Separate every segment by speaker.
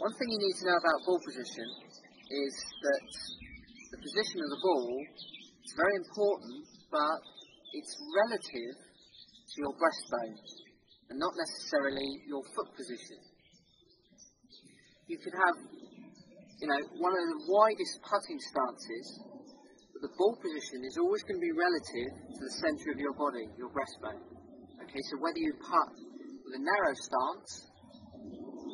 Speaker 1: One thing you need to know about ball position is that the position of the ball is very important, but it's relative to your breastbone and not necessarily your foot position. You could have, one of the widest putting stances, but the ball position is always going to be relative to the centre of your body, your breastbone. Okay, so whether you putt with a narrow stance,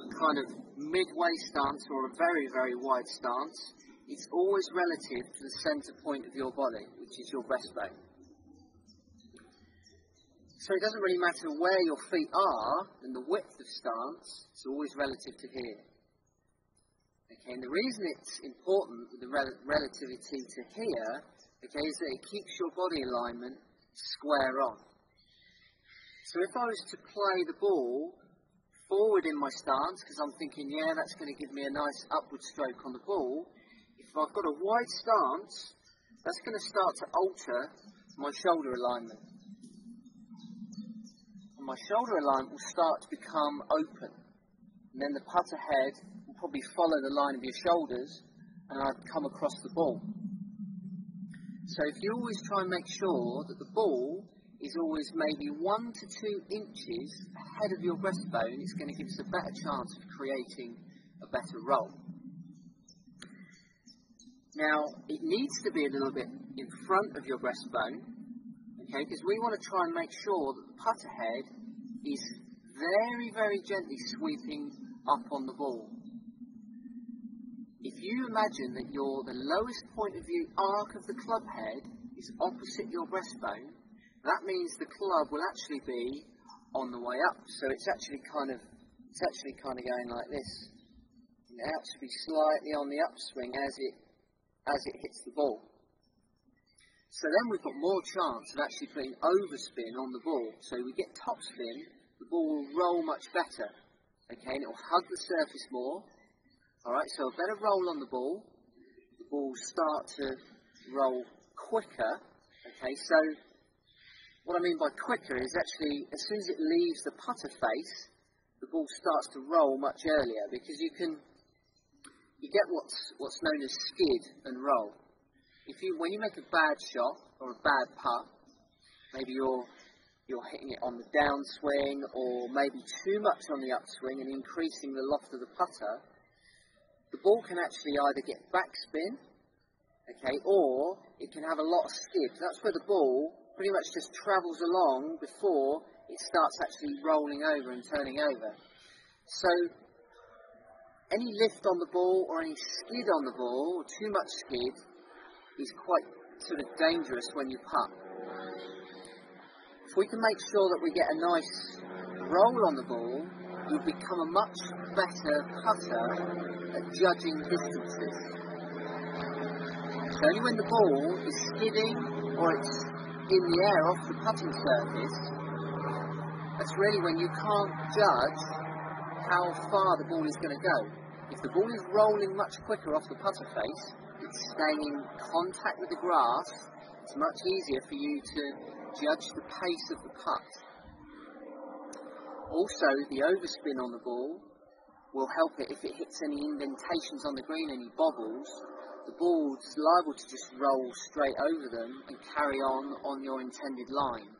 Speaker 1: a kind of midway stance, or a very, very wide stance, it's always relative to the centre point of your body, which is your breastbone. So it doesn't really matter where your feet are and the width of stance, it's always relative to here. Okay, and the reason it's important with the relativity to here, okay, is that it keeps your body alignment square on. So if I was to play the ball forward in my stance, because I'm thinking, yeah, that's going to give me a nice upward stroke on the ball, if I've got a wide stance, that's going to start to alter my shoulder alignment. And my shoulder alignment will start to become open. And then the putter head will probably follow the line of your shoulders, and I'd come across the ball. So if you always try and make sure that the ball is always maybe 1 to 2 inches ahead of your breastbone, it's going to give us a better chance of creating a better roll. Now, it needs to be a little bit in front of your breastbone, okay, because we want to try and make sure that the putter head is very, very gently sweeping up on the ball. If you imagine that the lowest point of view arc of the club head is opposite your breastbone, that means the club will actually be on the way up. So it's actually kind of going like this. It has to be slightly on the upswing as it hits the ball. So then we've got more chance of actually putting overspin on the ball. So we get topspin, the ball will roll much better. Okay, and it will hug the surface more. Alright, so a better roll on the ball will start to roll quicker. Okay, so what I mean by quicker is actually as soon as it leaves the putter face, the ball starts to roll much earlier, because you get what's known as skid and roll. When you make a bad shot or a bad putt, maybe you're hitting it on the downswing, or maybe too much on the upswing and increasing the loft of the putter, the ball can actually either get backspin, okay, or it can have a lot of skid. That's where the ball pretty much just travels along before it starts actually rolling over and turning over. So any lift on the ball or any skid on the ball, or too much skid, is quite sort of dangerous when you putt. If we can make sure that we get a nice roll on the ball, you'll become a much better putter at judging distances. So only when the ball is skidding or it's in the air off the putting surface, that's really when you can't judge how far the ball is going to go. If the ball is rolling much quicker off the putter face, it's staying in contact with the grass, it's much easier for you to judge the pace of the putt. Also, the overspin on the ball will help it if it hits any indentations on the green, any bobbles. The ball's liable to just roll straight over them and carry on your intended line.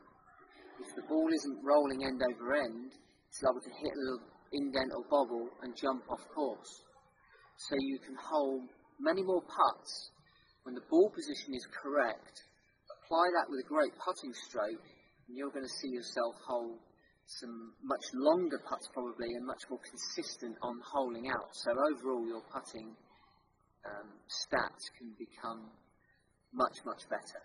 Speaker 1: If the ball isn't rolling end over end, it's liable to hit a little indent or bobble and jump off course. So you can hold many more putts when the ball position is correct. Apply that with a great putting stroke, and you're going to see yourself hold some much longer putts probably, and much more consistent on holing out. So overall your putting stats can become much, much better.